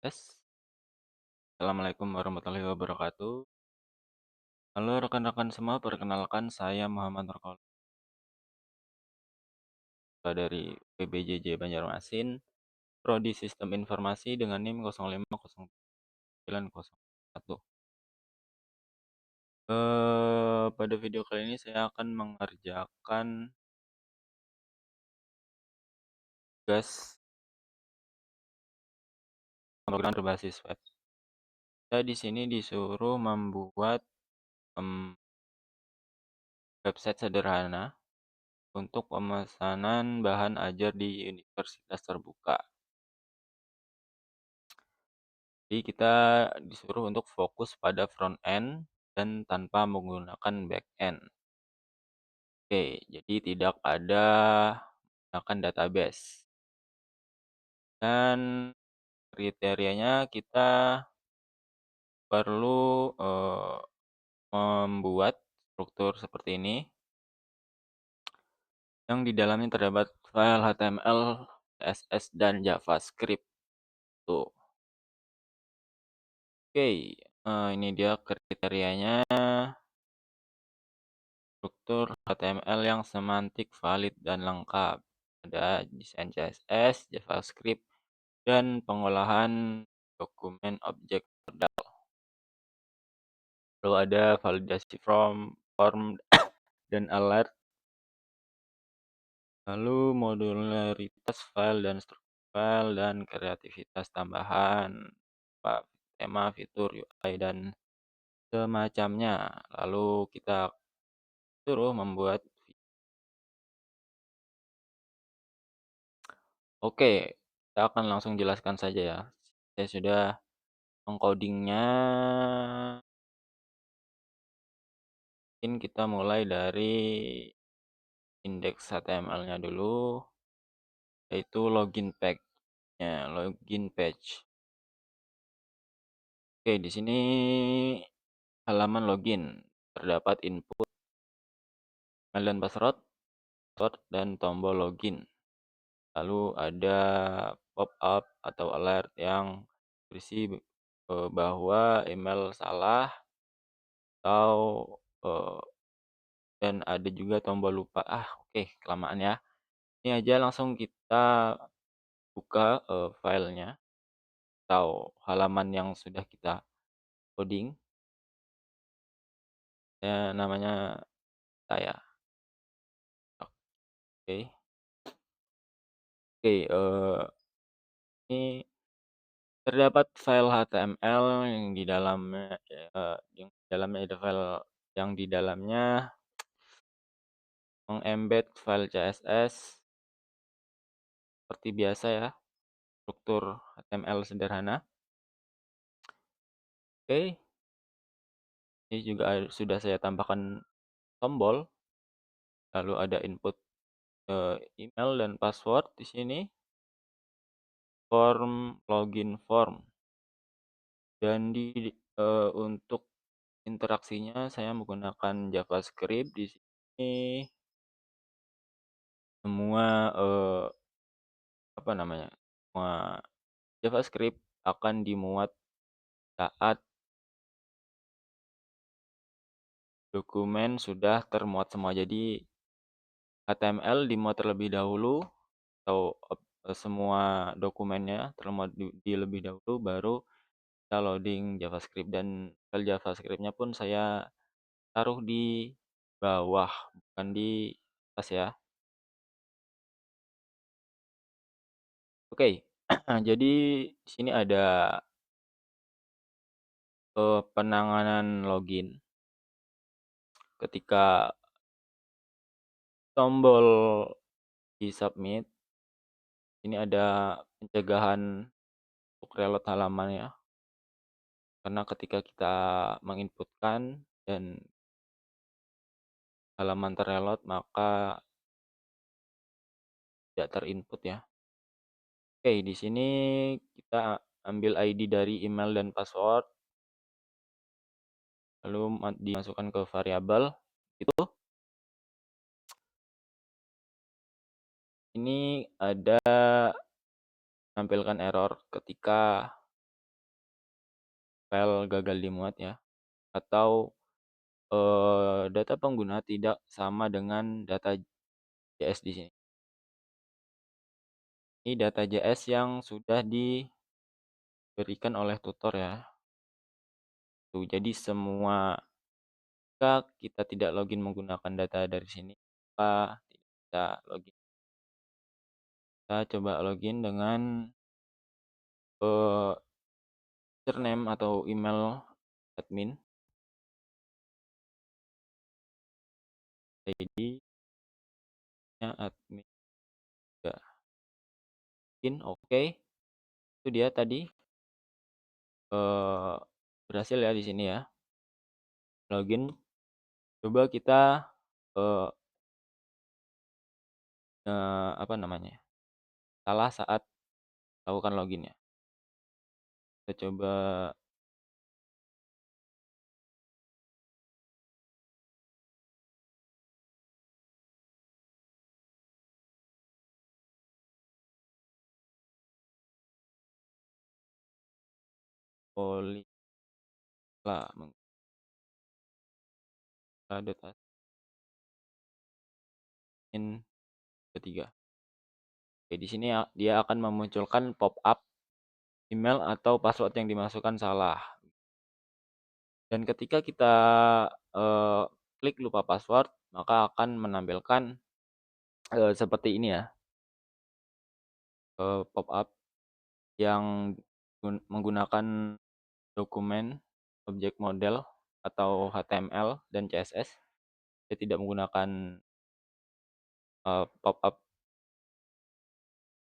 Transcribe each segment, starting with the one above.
Yes. Assalamualaikum warahmatullahi wabarakatuh. Halo rekan-rekan semua, perkenalkan saya Muhammad Nurkol dari PBJJ Banjarmasin, Prodi Sistem Informasi dengan NIM 050901. Pada video kali ini saya akan mengerjakan tugas pemrograman berbasis web. Saya di sini disuruh membuat website sederhana untuk pemesanan bahan ajar di universitas terbuka. Jadi kita disuruh untuk fokus pada front end dan tanpa menggunakan back end. Oke, jadi tidak ada menggunakan database. Dan kriterianya kita perlu membuat struktur seperti ini yang di dalamnya terdapat file HTML, CSS, dan JavaScript. Tuh. Oke, ini dia kriterianya. Struktur HTML yang semantik, valid, dan lengkap. Ada desain CSS, JavaScript, dan pengolahan dokumen objek modal. Lalu ada validasi form dan alert. Lalu modularitas file dan struktur file dan kreativitas tambahan, tema, fitur, UI, dan semacamnya. Lalu kita suruh membuat. Oke, kita akan langsung jelaskan saja ya. Saya sudah mengcodingnya. Mungkin kita mulai dari indeks HTML-nya dulu, yaitu login page-nya, login page. Oke, di sini halaman login terdapat input, email dan password, dan tombol login. Lalu ada pop-up atau alert yang berisi bahwa email salah atau dan ada juga tombol lupa. Oke, kelamaan ya. Ini aja langsung kita buka filenya atau halaman yang sudah kita coding. Namanya saya. Oke. Oke, ini terdapat file HTML yang di dalamnya ada file yang di dalamnya mengembed file CSS seperti biasa ya, struktur HTML sederhana. Oke. Ini juga sudah saya tambahkan tombol. Lalu ada input email dan password di sini. Form login form. Dan untuk interaksinya saya menggunakan JavaScript di sini. Semua semua JavaScript akan dimuat saat dokumen sudah termuat semua. Jadi HTML dimuat terlebih dahulu atau semua dokumennya termuat di lebih dahulu, baru kita loading JavaScript, dan file JavaScript-nya pun saya taruh di bawah, bukan di atas ya. Oke, jadi di sini ada penanganan login. Ketika tombol di submit, ini ada pencegahan untuk reload halaman ya. Karena ketika kita menginputkan dan halaman terreload, maka tidak terinput ya. Oke, di sini kita ambil ID dari email dan password, lalu dimasukkan ke variabel. Itu ini ada menampilkan error ketika file gagal dimuat ya, atau data pengguna tidak sama dengan data JS di sini. Ini data JS yang sudah diberikan oleh tutor ya. Tuh, jadi semua jika kita tidak login menggunakan data dari sini, maka tidak bisa login. Kita coba login dengan eh, username atau email admin. ID nya admin. Ya, login, oke. Itu dia tadi eh, berhasil ya di sini ya. Login. Coba kita eh, apa namanya? Salah saat lakukan login ya. Kita coba Polila admin ketiga. Oke, di sini ya, dia akan memunculkan pop-up email atau password yang dimasukkan salah. Dan ketika kita eh, klik lupa password, maka akan menampilkan seperti ini ya, pop-up yang menggunakan dokumen objek model atau HTML dan CSS. Saya tidak menggunakan pop-up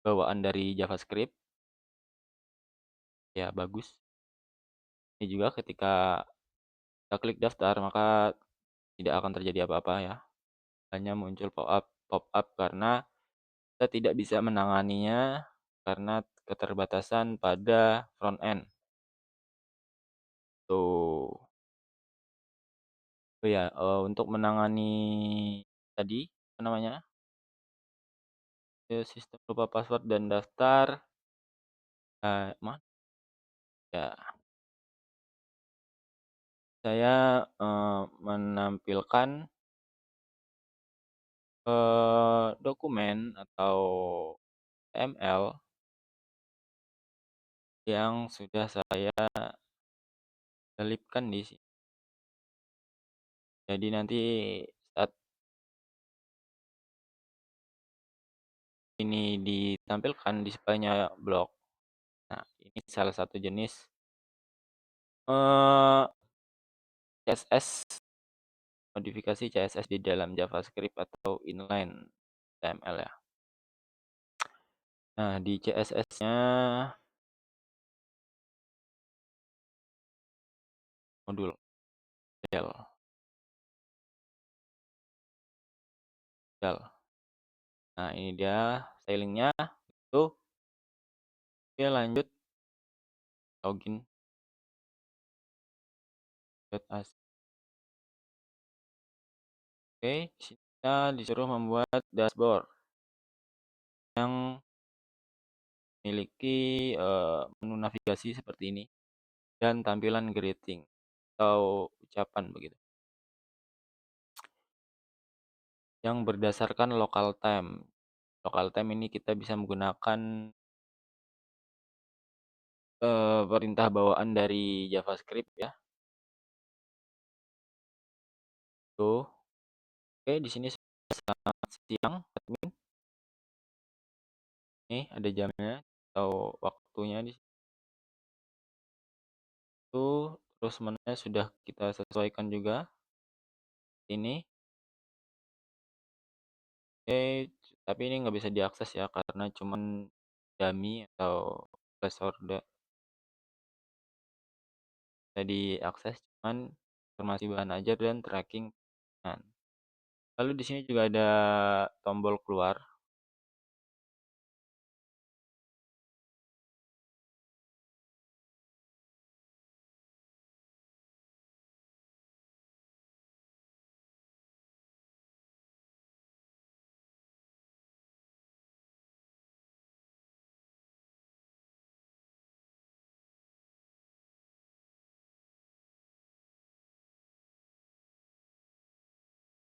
bawaan dari JavaScript. Ya, bagus. Ini juga ketika kita klik daftar, maka tidak akan terjadi apa-apa ya. Hanya muncul pop-up karena kita tidak bisa menanganinya karena keterbatasan pada front end. Tuh. Oh ya, untuk menangani tadi apa namanya? Sistem lupa password dan daftar. Ya, saya menampilkan dokumen atau HTML yang sudah saya selipkan di sini. Jadi nanti saat ini ditampilkan displaynya blok. Nah, ini salah satu jenis CSS, modifikasi CSS di dalam JavaScript atau inline HTML ya. Nah, di CSS-nya modul del. Nah, ini dia stylingnya. Tuh, oke, lanjut login. Oke, kita disuruh membuat dashboard yang memiliki menu navigasi seperti ini dan tampilan greeting atau ucapan begitu. Yang berdasarkan local time. Local time ini kita bisa menggunakan perintah bawaan dari JavaScript ya. Tuh. Oke, di sini selamat siang admin. Nih ada jamnya atau waktunya di situ. Terus menunya sudah kita sesuaikan juga. Ini. Tapi ini nggak bisa diakses ya karena cuman dummy atau placeholder bisa diakses cuman informasi bahan ajar dan tracking. Nah, lalu di sini juga ada tombol keluar.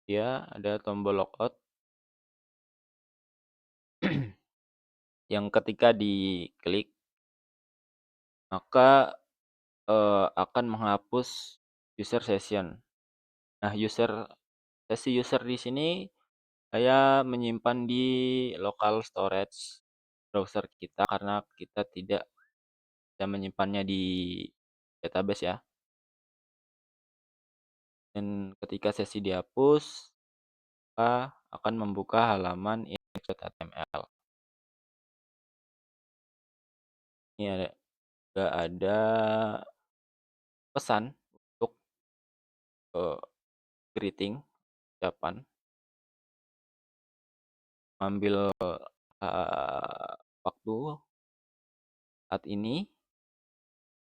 dia ada tombol logout yang ketika diklik maka, akan menghapus user session. Nah, sesi user di sini saya menyimpan di local storage browser kita karena kita tidak bisa menyimpannya di database ya. Dan ketika sesi dihapus, maka akan membuka halaman index.html. Ini ada pesan untuk, eee, greeting, ucapan, ambil, waktu saat ini,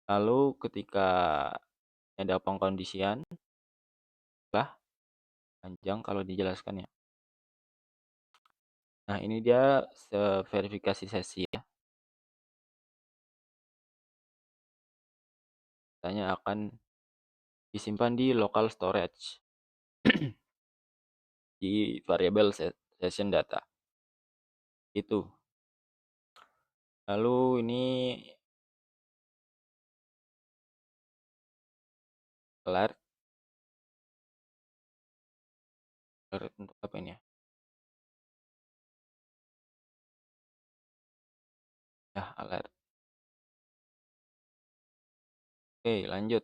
lalu ketika ada pengkondisian lah panjang kalau dijelaskan ya. Nah, ini dia verifikasi sesi ya. Katanya akan disimpan di local storage di variabel session data. Itu. Lalu ini alert, alert untuk apa ini ya? Ya, alert. Oke, lanjut.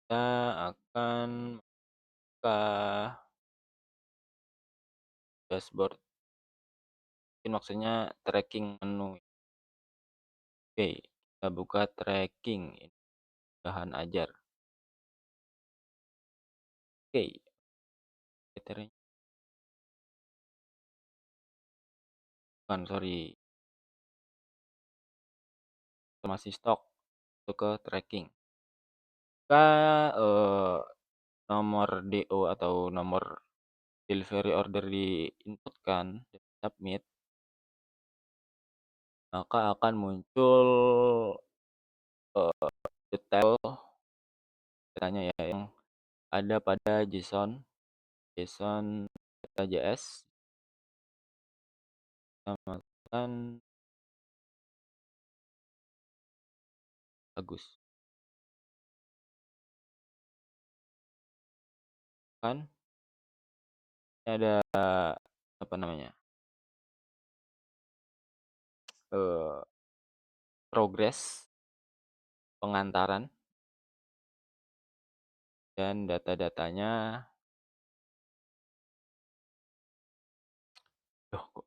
Kita akan buka dashboard. Ini maksudnya tracking menu. Oke, kita buka tracking bahan ajar. Oke, kriteria bukan, sorry, masih stok untuk ke tracking. Jika nomor DO atau nomor delivery order diinputkan dan submit, maka akan muncul detail datanya ya yang ada pada JSON data.js. Kita masukkan bagus kan, ini ada apa namanya, eh, progres pengantaran dan data-datanya. Loh, kok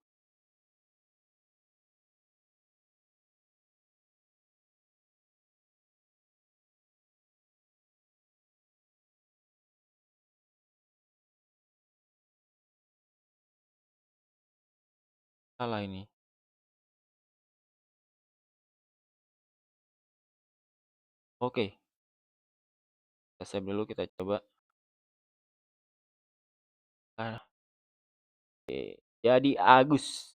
salah ini? Oke, kita save dulu, kita coba. Ah, oke. Jadi Agus,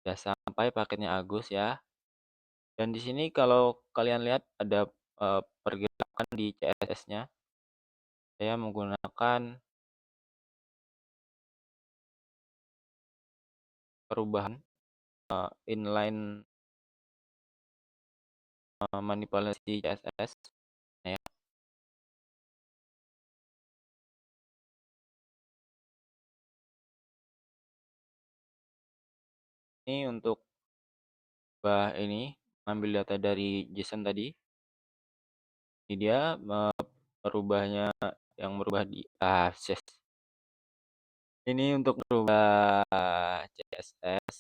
sudah sampai paketnya Agus ya. Dan di sini kalau kalian lihat ada pergerakan di CSS-nya. Saya menggunakan perubahan inline manipulasi CSS ya. Ini untuk ini ambil data dari JSON tadi. Ini dia merubahnya, yang merubah di CSS. Ini untuk merubah CSS.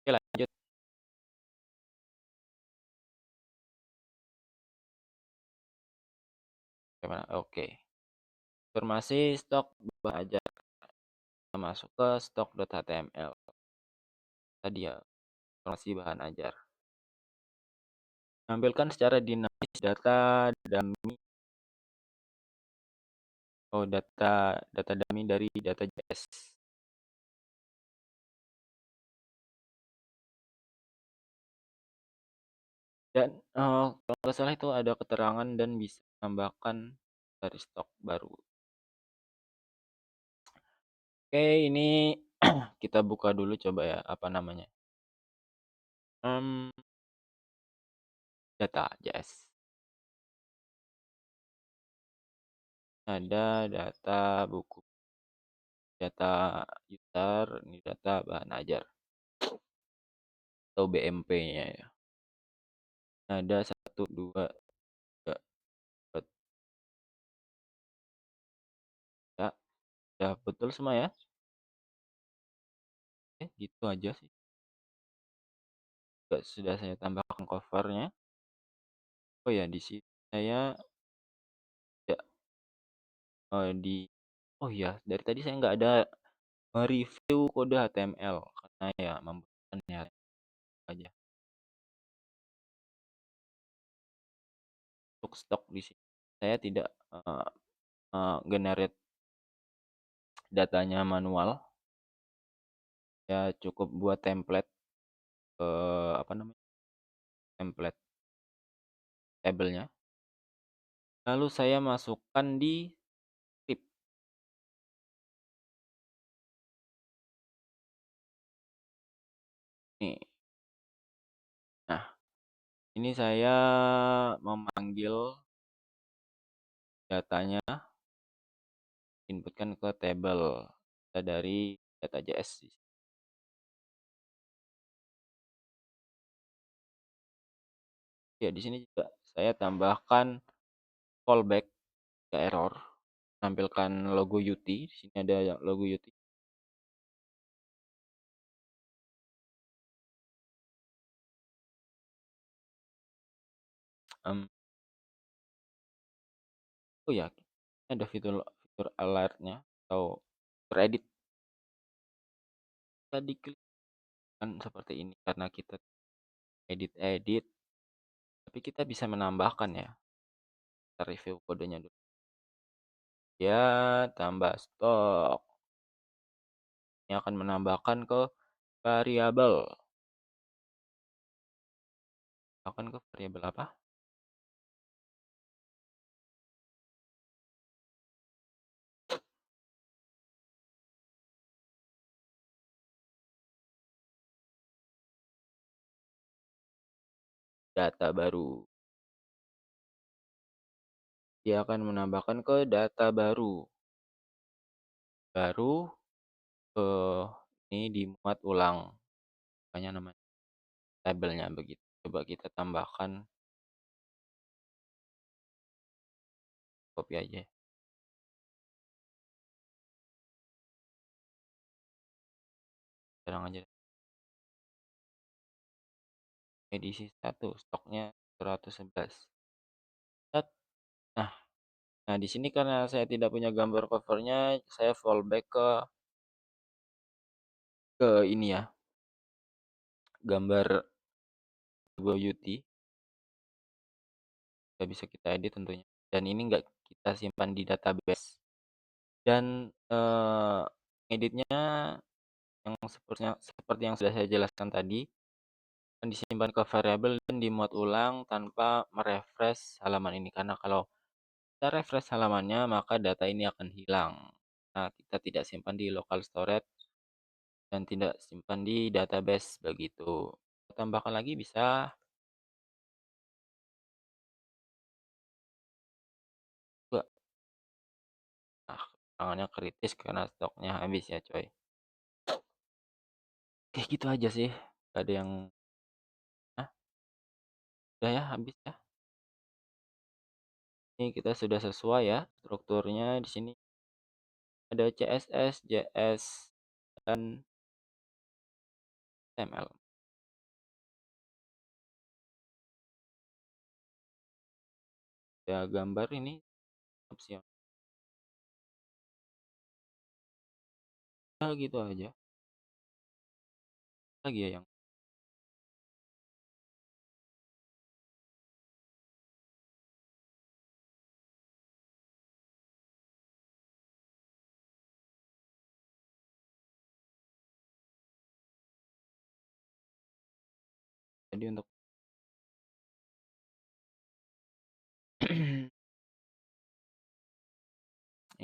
Oke, lanjut. Gimana? Oke. Informasi stok bahan ajar. Kita masuk ke stok.html. Tadi ya, informasi bahan ajar. Tampilkan secara dinamis data dummy. Oh, data dummy dari data JS. Dan, kalau nggak salah itu ada keterangan dan bisa menambahkan dari stok baru. Oke, ini kita buka dulu coba ya, apa namanya, mmm, data JS. Ada data buku, data user, ini data bahan ajar atau BMP-nya ya. Ada 1, 2, 3, 4, ya, udah betul semua ya? Gitu aja sih. Sudah saya tambahkan cover-nya. Oh ya, di sini saya ya, di oh iya, dari tadi saya nggak ada review kode HTML karena ya membosankan aja. Untuk stok di sini saya tidak, generate datanya manual, ya cukup buat template, apa namanya, template tabelnya, lalu saya masukkan di script nih. Nah, ini saya memanggil datanya, inputkan ke tabel dari data.js. Ya, di sini juga saya tambahkan callback ke error, tampilkan logo UT, di sini ada logo UT. Mmm, oh ya, ada fitur fitur alert-nya atau fitur edit, bisa diklik kan seperti ini karena kita edit-edit, tapi kita bisa menambahkan ya. Kita review kodenya dulu. Ya, tambah stok. Ini akan menambahkan ke variabel. Akan ke variabel apa? Data baru. Dia akan menambahkan ke data baru. Baru, eh ini dimuat ulang. Makanya namanya tabelnya begitu. Coba kita tambahkan, copy aja. Terang aja. Edisi 1, stoknya 111. Set. Nah, nah di sini karena saya tidak punya gambar covernya, saya fallback ke ini ya, gambar logo UT. Nggak bisa kita edit tentunya. Dan ini nggak kita simpan di database. Dan editnya yang seperti yang sudah saya jelaskan tadi, akan disimpan ke variabel dan dimuat ulang tanpa merefresh halaman ini. Karena kalau kita refresh halamannya, maka data ini akan hilang. Nah, kita tidak simpan di local storage dan tidak simpan di database begitu. Tambahkan lagi bisa. Nah, kekurangannya kritis karena stoknya habis ya coy. Kayak gitu aja sih. Gak ada yang, ah, udah ya habis ya. Ini kita sudah sesuai ya strukturnya di sini ada CSS, JS dan HTML. Ya gambar ini opsional. Ya, gitu aja. Lagi ya yang jadi untuk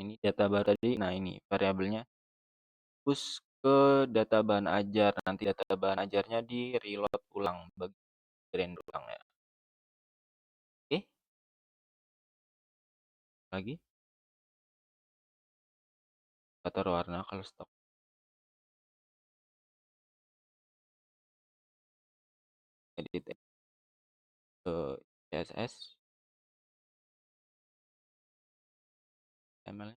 ini data baru tadi, nah ini variabelnya push ke data bahan ajar, nanti data bahan ajarnya di-reload ulang, render ulang ya. Oke, lagi kita taruh warna kalau stok edit ke CSS, HTML.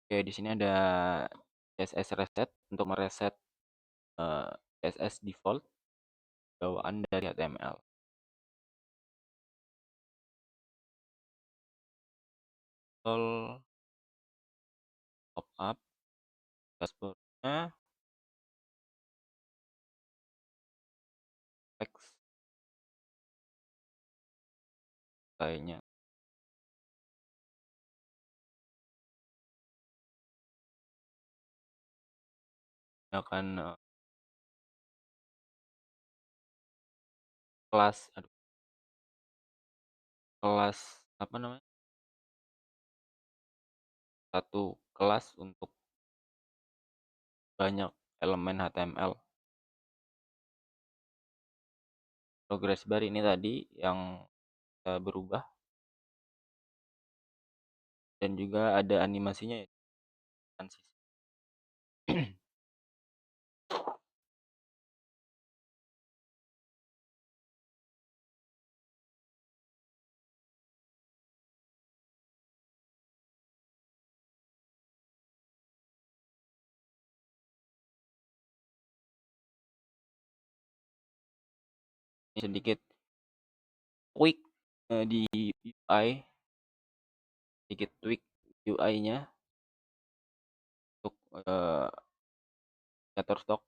Oke, di sini ada CSS reset untuk mereset CSS default bawaan dari HTML. All pop up dashboardnya text kayaknya akan kelas, aduh, kelas apa namanya? Satu kelas untuk banyak elemen HTML. Progress bar ini tadi yang berubah dan juga ada animasinya ya, transisi. Ini sedikit quick di UI, sedikit tweak UI-nya untuk Shutterstock.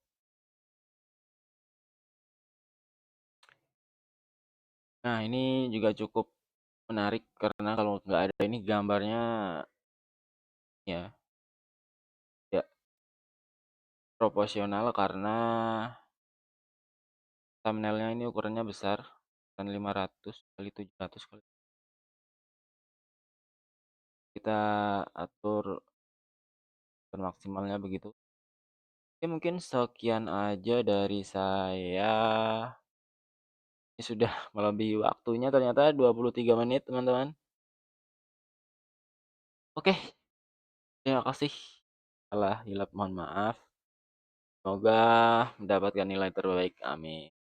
Nah, ini juga cukup menarik karena kalau nggak ada ini gambarnya ya tidak proporsional karena thumbnailnya ini ukurannya besar dan 500 kali 700 kali. Kita atur maksimalnya begitu. Oke, mungkin sekian aja dari saya. Ini sudah melebihi waktunya ternyata 23 menit, teman-teman. Oke, terima kasih. Salah hilap, mohon maaf. Semoga mendapatkan nilai terbaik. Amin.